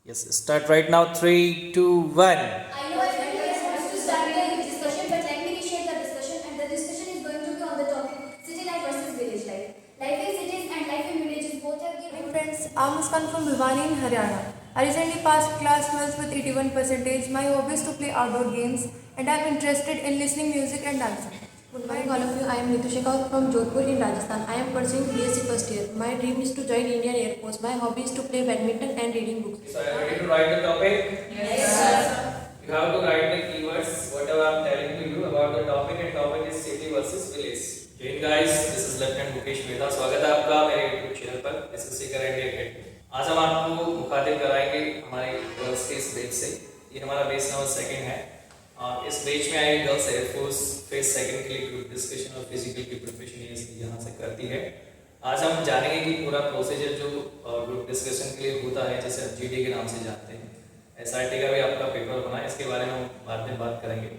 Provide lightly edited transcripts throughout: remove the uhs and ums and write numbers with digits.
Yes, start right now. 3, 2, 1. I know everybody else wants to start the discussion, but let me initiate the discussion, and the discussion is going to be on the topic city life versus village life. Life in cities and life in villages both have their own. Friends, I'm Muskan from Bhiwani in Haryana. I recently passed class 12th with 81 percentage. My hobby is to play outdoor games and I'm interested in listening music and dancing. Good morning all of you. I am Ritushika from Jodhpur in Rajasthan. I am pursuing BSc first year. My dream is to join Indian Air Force. My hobby is to play badminton and reading books. So, are you ready to write the topic? Yes, sir. You have to write the keywords, whatever I am telling to you about the topic, and topic is city versus village. Jai Hind guys, this is Lieutenant Mukesh Mehta. स्वागत है आपका मेरे YouTube channel पर SSC Current Academy. आज हम आपको मुखातिब कराएंगे हमारे गर्ल्स के इस बैच से. ये हमारा बैच नंबर 2 है. और इस बैच में आई गर्ल्स एयरफोर्स फेज 2 के लिए ग्रुप डिस्कशन और फिजिकल की प्रिपरेशन ये यहाँ से करती है. आज हम जानेंगे कि पूरा प्रोसीजर जो ग्रुप डिस्कशन के लिए होता है, जैसे आप GD के नाम से जानते हैं, SRT का भी आपका पेपर बना है, इसके बारे में हम बाद में बात करेंगे.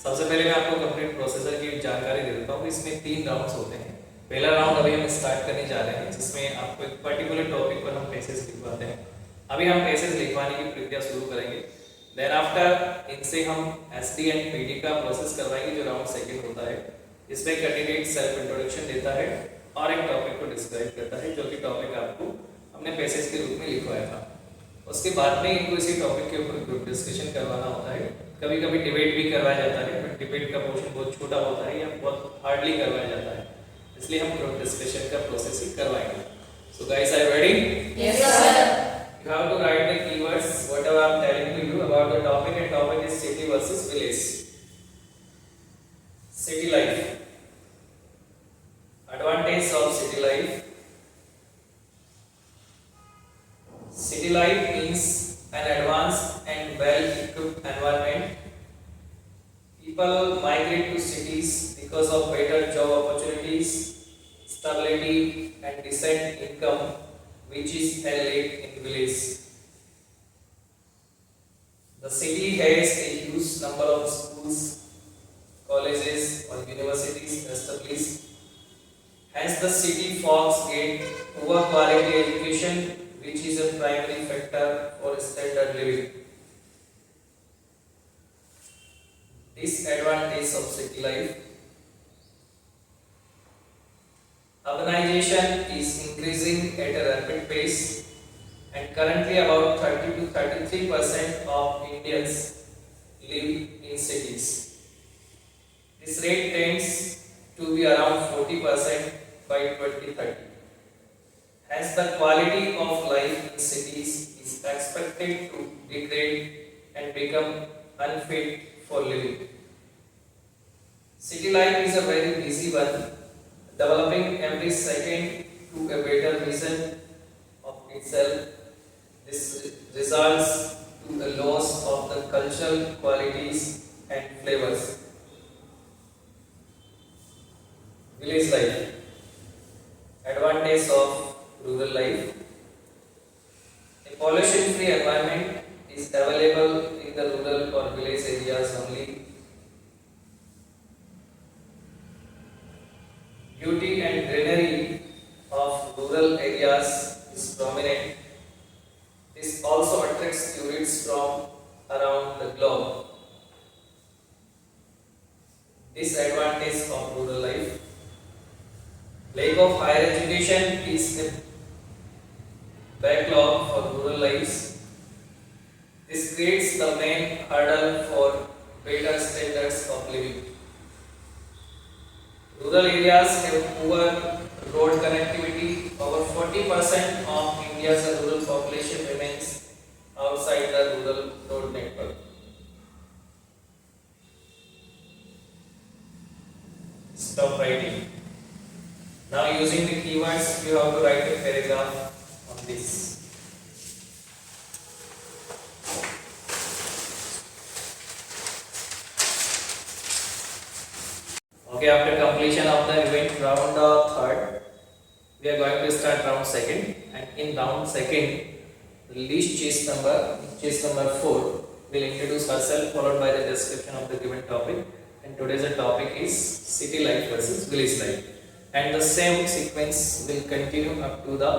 सबसे पहले मैं आपको कंप्लीट प्रोसीजर की जानकारी दे देता हूँ. इसमें 3 राउंड्स होते हैं. पहला राउंड अभी हम स्टार्ट करने जा रहे हैं, जिसमें आपको एक पर्टिकुलर टॉपिक पर हम पैसेज लिखवाते हैं. अभी हम पैसेज लिखवाने की प्रक्रिया शुरू करेंगे. देन आफ्टर इनसे हम SD एंड PD का प्रोसेस करवाएंगे, जो राउंड 2 होता है. इसमें कैंडिडेट सेल्फ इंट्रोडक्शन देता है और एक टॉपिक को डिस्क्राइब करता है, जो कि टॉपिक आपको हमने पैसेज के रूप में लिखवाया था. उसके बाद में इनको इसी टॉपिक के ऊपर ग्रुप डिस्कशन करवाना होता है. कभी कभी डिबेट भी करवाया जाता है, बट डिबेट का पोर्शन बहुत छोटा होता है या बहुत हार्डली करवाया जाता है, इसलिए हम ग्रुप डिस्कशन का प्रोसेस ही करवाएंगे. So guys, are you ready? Yes, sir. You have to write the keywords, whatever I am telling to you about the topic, and topic is city versus village. City life. Advantage of city life. City life means an advanced and well-equipped environment. People migrate to cities because of better job opportunities, stability, and decent income, which is elite in village. The city has a huge number of schools, colleges, or universities established. Hence, the city folks get poor quality education, which is a primary factor for standard living. Disadvantage of city life. Urbanization is increasing at a rapid pace, and currently about 30 to 33% of Indians live in cities. This rate tends to be around 40% by 2030. Hence, the quality of life in cities is expected to degrade and become unfit for living. City life is a very busy one, developing every second to a better vision of itself. This results to a loss of the cultural qualities and flavors. Village life. Advantage of rural life. A pollution-free environment is available in the rural or village areas only. Beauty and greenery of rural areas is prominent. This also attracts tourists from around the globe. Disadvantage of rural life. Lack of higher education is a backlog for rural lives. This creates the main hurdle for better standards of living. Rural areas have poor road connectivity. Over 40% of India's rural population remains outside the rural road network. Stop writing. Now, using the keywords, you have to write a paragraph on this. Okay, after completion of the event round 3rd, we are going to start round 2nd, and in round 2nd, the least chase number 4 will introduce herself, followed by the description of the given topic. And today's topic is city life versus village life, and the same sequence will continue up to the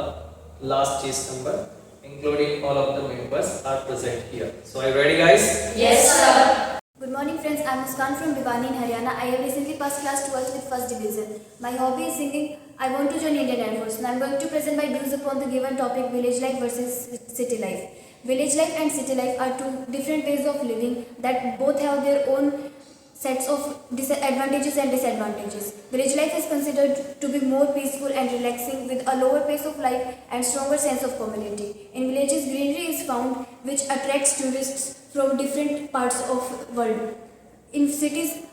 last chase number including all of the members are present here. So are you ready, guys? Yes, sir. Good morning, friends. I am Muskan from Bhiwani in Haryana. I have recently passed class 12th with first division. My hobby is singing. I want to join Indian Air Force. Now I am going to present my views upon the given topic: village life versus city life. Village life and city life are two different ways of living that both have their own sets of advantages and disadvantages. Village life is considered to be more peaceful and relaxing with a lower pace of life and stronger sense of community. In villages, greenery is found which attracts tourists from different parts of world. In cities,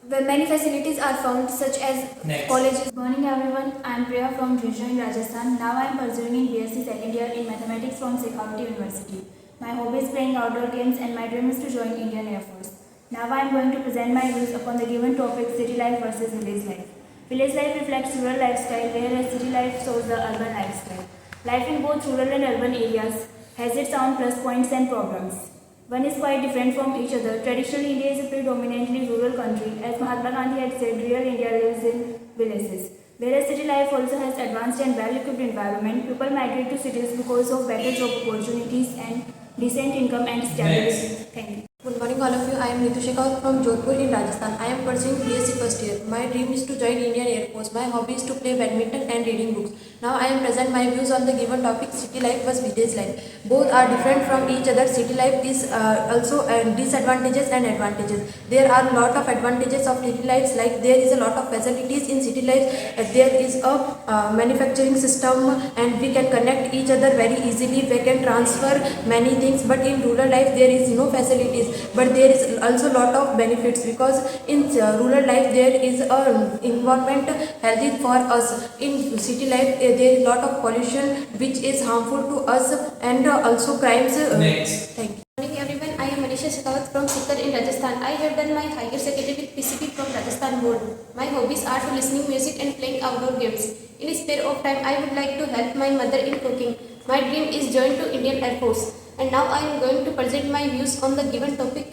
where many facilities are found such as Next. colleges. Good morning everyone, I am Priya from Jhajjar in Rajasthan. Now I am pursuing in BSc second year in mathematics from Shekhawati University. My hobby is playing outdoor games and my dream is to join Indian Air Force. Now I am going to present my views upon the given topic: city life versus village life. Village life reflects rural lifestyle, whereas city life shows the urban lifestyle. Life in both rural and urban areas has its own plus points and problems. One is quite different from each other. Traditionally, India is a predominantly rural country. As Mahatma Gandhi had said, real India lives in villages. Whereas city life also has advanced and well-equipped environment. People migrate to cities because of better job opportunities and decent income and stability. Thank you. Good morning all of you. I am Ritu Shekhawat from Jodhpur in Rajasthan. I am pursuing BSc first year. My dream is to join Indian Air Force. My hobby is to play badminton and reading books. Now I am present my views on the given topic: city life versus village life. Both are different from each other. City life is also disadvantages and advantages. There are a lot of advantages of city life, like there is a lot of facilities in city life. There is a manufacturing system and we can connect each other very easily. We can transfer many things, but in rural life there is no facilities. But there is also lot of benefits, because in rural life there is a environment healthy for us. In city life there is a lot of pollution which is harmful to us, and also crimes. Next. Thank you. Good morning everyone, I am Manisha Shekhawat from Sikar in Rajasthan. I have done my higher secondary with PCB from Rajasthan board. My hobbies are to listening music and playing outdoor games. In spare of time, I would like to help my mother in cooking. My dream is join to Indian Air Force. And now I am going to present my views on the given topic: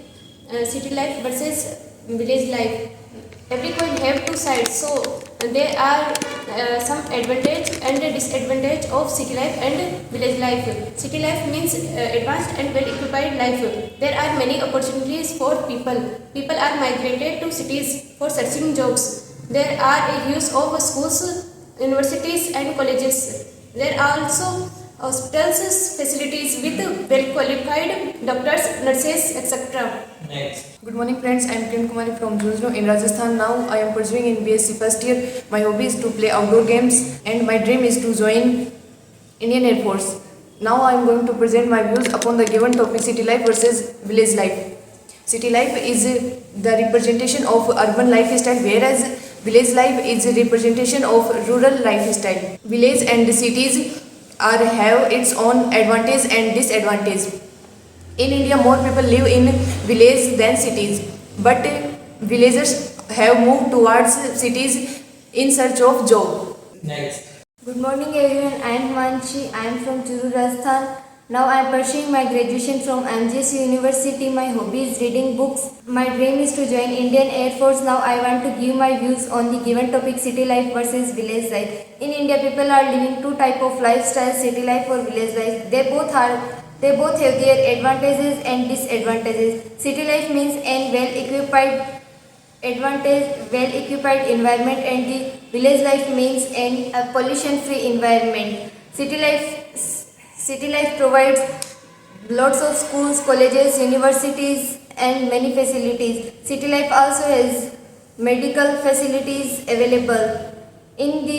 city life versus village life. Every coin have two sides, so there are some advantage and disadvantage of city life and village life. City life means advanced and well equipped life. There are many opportunities for people. People are migrated to cities for searching jobs. There are a use of schools, universities and colleges. There are also hospitals, facilities with well qualified doctors, nurses, etc. Next. Good morning friends, I am Kiran Kumari from Jhajjar in Rajasthan. Now I am pursuing in BSc first year. My hobby is to play outdoor games and my dream is to join Indian Air Force. Now I am going to present my views upon the given topic: city life versus village life. City life is the representation of urban lifestyle, whereas village life is a representation of rural lifestyle. Village and cities have its own advantage and disadvantage. In India, more people live in villages than cities, but villagers have moved towards cities in search of job. Next. Good morning everyone, I am Himanshi. I am from Churu, Rajasthan. Now I am pursuing my graduation from MGSU University. My hobby is reading books. My dream is to join Indian Air Force. Now I want to give my views on the given topic: city life versus village life. In India, people are living two type of lifestyle: city life or village life. They both have their advantages and disadvantages. City life means an well-equipped environment, and the village life means a pollution-free environment. City life provides lots of schools, colleges, universities, and many facilities. City life also has medical facilities available. In the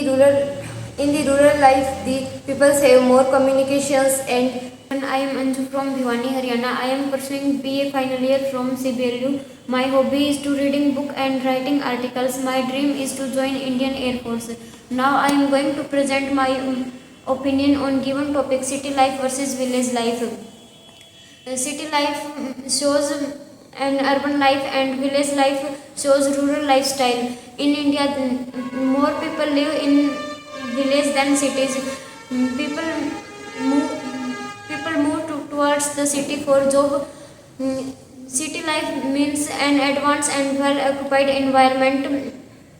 rural life, the people have more communications and. I am Anju from Bhiwani, Haryana. I am pursuing BA final year from CBLU. My hobby is to reading book and writing articles. My dream is to join Indian Air Force. Now I am going to present my opinion on given topic: city life versus village life. City life shows an urban life and village life shows rural lifestyle. In India, more people live in village than cities. People move towards the city for job. City life means an advanced and well occupied environment.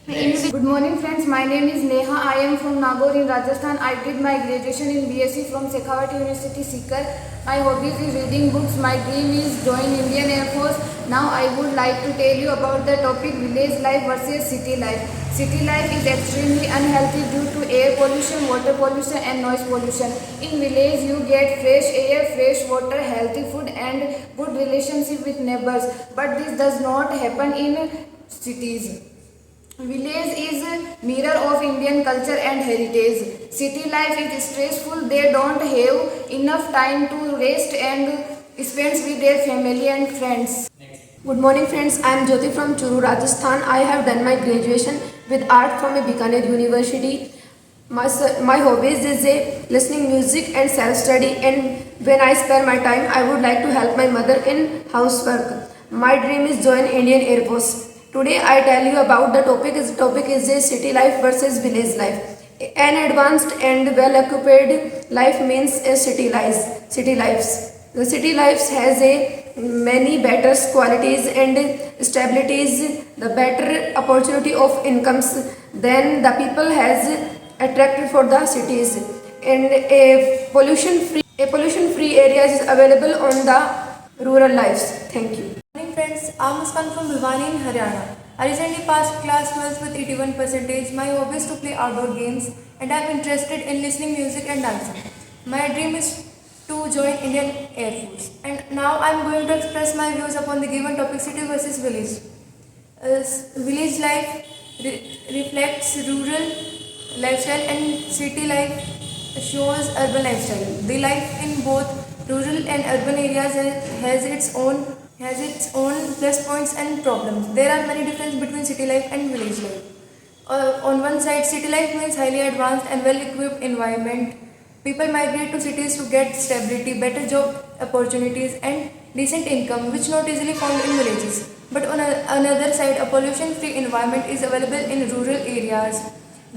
Good morning friends, my name is Neha. I am from Nagaur in Rajasthan. I did my graduation in BSc from Shekhawati University, Sikar. My hobbies is reading books. My dream is join Indian Air Force. Now I would like to tell you about the topic village life versus city life. City life is extremely unhealthy due to air pollution, water pollution and noise pollution. In village you get fresh air, fresh water, healthy food and good relationship with neighbors. But this does not happen in cities. Village is a mirror of Indian culture and heritage. City life is stressful. They don't have enough time to rest and spend with their family and friends. Good morning friends, I am Jyoti from Churu, Rajasthan. I have done my graduation with art from a Bikaner University. My hobbies is listening music and self-study, and when I spare my time, I would like to help my mother in housework. My dream is join Indian Air Force. Today I tell you about the topic is a city life versus village life. An advanced and well-occupied life means a city lives. The city lives has a many better qualities and stabilities, the better opportunity of incomes than the people has attracted for the cities, and a pollution free areas is available on the rural lives. Thank you. Morning friends, I'm Muskan from Bhiwani in Haryana. I recently passed class 12th with 81%. My hobby is to play outdoor games and I'm interested in listening music and dancing. My dream is to join Indian Air Force. And now I'm going to express my views upon the given topic, city versus village. Village life reflects rural lifestyle and city life shows urban lifestyle. The life in both rural and urban areas has its own plus points and problems. There are many differences between city life and village life. On one side, city life means highly advanced and well-equipped environment. People migrate to cities to get stability, better job opportunities and decent income, which not easily found in villages. But on another side, a pollution-free environment is available in rural areas.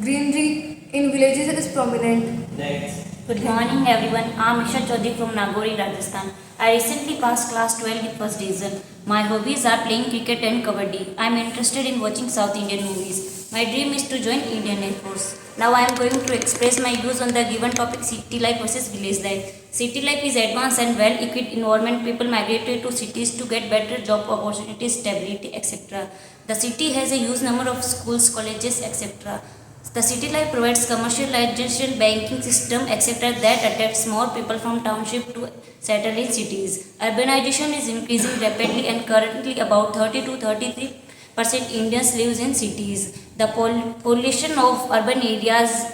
Greenery in villages is prominent. Good morning everyone, I am Isha Chaudhary from Nagaur in Rajasthan. I recently passed class 12 with first division. My hobbies are playing cricket and kabaddi. I am interested in watching South Indian movies. My dream is to join Indian Air Force. Now I am going to express my views on the given topic, city life versus village life. City life is advanced and well-equipped environment. People migrate to cities to get better job opportunities, stability, etc. The city has a huge number of schools, colleges, etc. The city life provides commercialization, banking system, etc. that attracts more people from township to settle in cities. Urbanization is increasing rapidly and currently about 30 to 33% Indians live in cities. The pollution of urban areas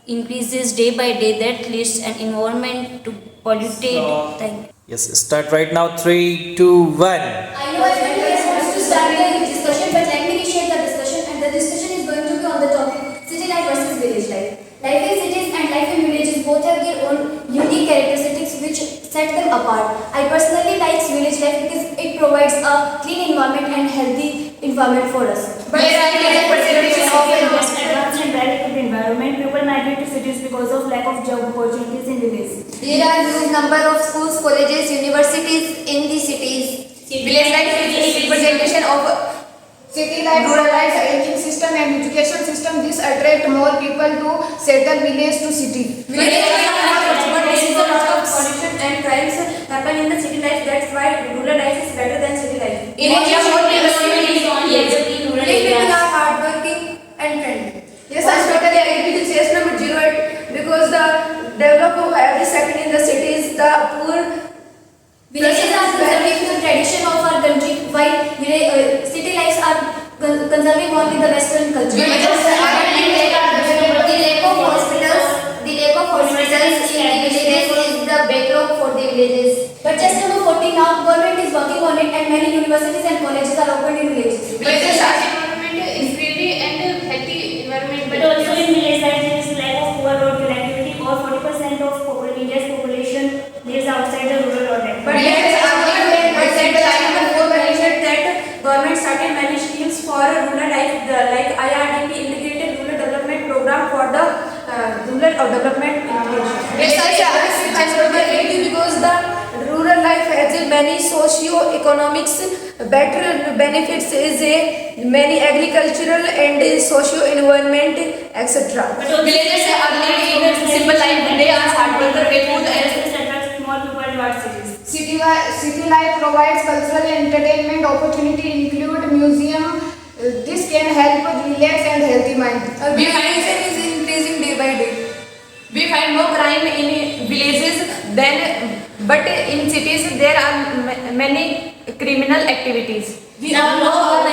increases day by day. That leads an environment to polluted. Yes, start right now. 3, 2, 1. I know everyone wants to start the discussion, but let me initiate the discussion, and the discussion is going to be on the topic city life versus village life. Life in cities and life in villages both have their own unique characteristics which set them apart. I personally like village life because it provides a clean environment and healthy environment for us. But there are other percentages of advanced and well-equipped environment. People migrate to cities because of lack of job opportunities in villages. There are huge number of schools, colleges, universities in the cities. Village life is representation of city life, rural life, banking system and education system. This attract more people to settle village to city. Village life is more but there is a lot of pollution and crimes happen in the city life. That's why rural life is better than city life. In India, more development is only available in rural Village people areas. are hardworking and friendly. Yes, I totally agree with CS number 08 because the development of every second in the city is the poor. Villages are conserving the tradition of our country, while city lives are conserving only the Western culture. The lack of hospitals in the villages is the backlog for the villages. But just number 14 now, government is working on it and many universities and colleges are opened in villages. Villages are environment is friendly and healthy environment. But also in village life there is lack of poor road connectivity, or 40% of India's population lives outside the rural area. But yes, that government started many schemes for rural life, like IRDP, Integrated Rural Development Program for the rural development integration. Yes, I totally agree because the rural rural life has many socio-economics better benefits is many agricultural and socio-environment etc. Villages are living in simple life. They are hard worker, faithful, and more people towards cities. City life provides cultural and entertainment opportunity include museum. This can help relax and healthy mind. Urbanization is increasing day by day. we find more crime in villages than, but in cities there are many criminal activities. We all know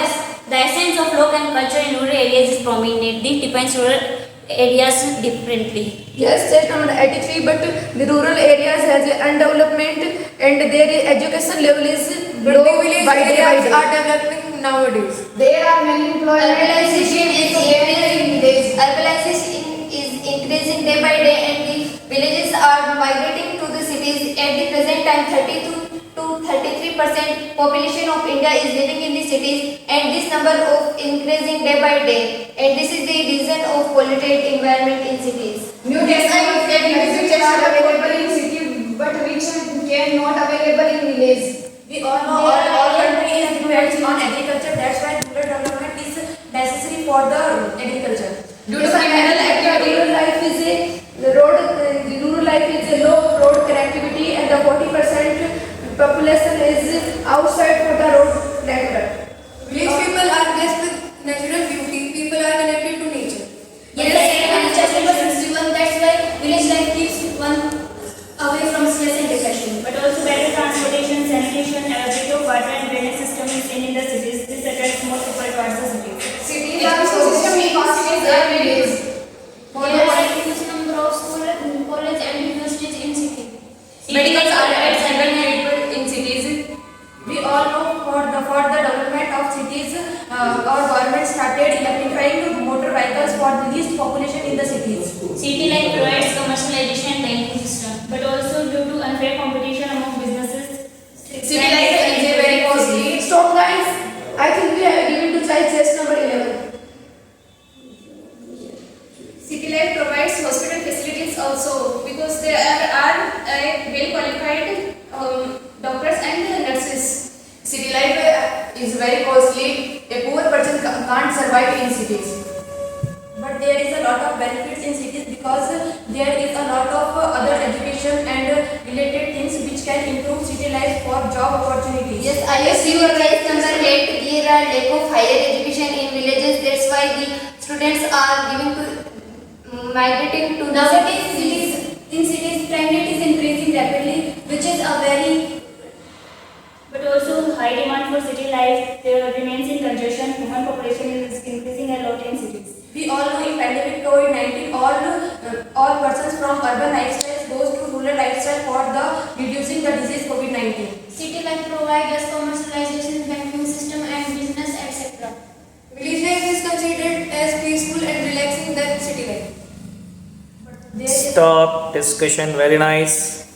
the essence of folk and culture in rural areas is prominent. This defines rural areas differently. Yes, state number 83, but the rural areas has undevelopment and their education level is But low the village by day by areas day. are developing nowadays. There are many employment. Urbanization is increasing day by day, and the villages are migrating to the cities. At the present time, 32 to 33% population of India is living in the cities, and this number of increasing day by day. And this is the reason of polluted environment in cities. New technology and which are available in city, but which can not available in village. We all know all countries depends on agriculture. That's why rural development is necessary for the agriculture. Due to criminal activity, rural life is a road. The rural life is a low road connectivity, and the 40% population is outside for the road network. Village people are blessed with natural beauty. People are connected to nature. Yes, everyone is just number 61. That's why village life keeps one away from stress and depression. But also better transportation, sanitation, availability of water and drainage system is seen in the cities. This attracts more people towards the cities. Cities are system cities are village. There are huge number of school, college and universities in city. medicals are available in cities. We all know for the development of cities, our government started electrifying motor vehicles for the least population in the cities. City life provides commercialization and banking system. But also due to unfair competition among businesses, City life is very costly. Stop guys, I think we have given to child test number 11. City life provides hospital facilities also because there are well qualified doctors and nurses. City life is very costly. A poor person can't survive in cities. But there is a lot of benefits in cities because there is a lot of other education and related things which can improve city life for job opportunities. Yes, I see your case number 8. There are lack of higher education in villages. That's why the students are giving to migrating to nowadays cities crime rate is increasing rapidly, which is a very but also high demand for city life. There remains in congestion. Human population is increasing a lot in cities. We all know in pandemic COVID-19, all persons from urban lifestyles goes to rural lifestyle for the reducing the disease COVID-19. city life provides us commercialization, banking system and business etc. Village life is considered as peaceful and relaxing than city life. Stop discussion. Very nice.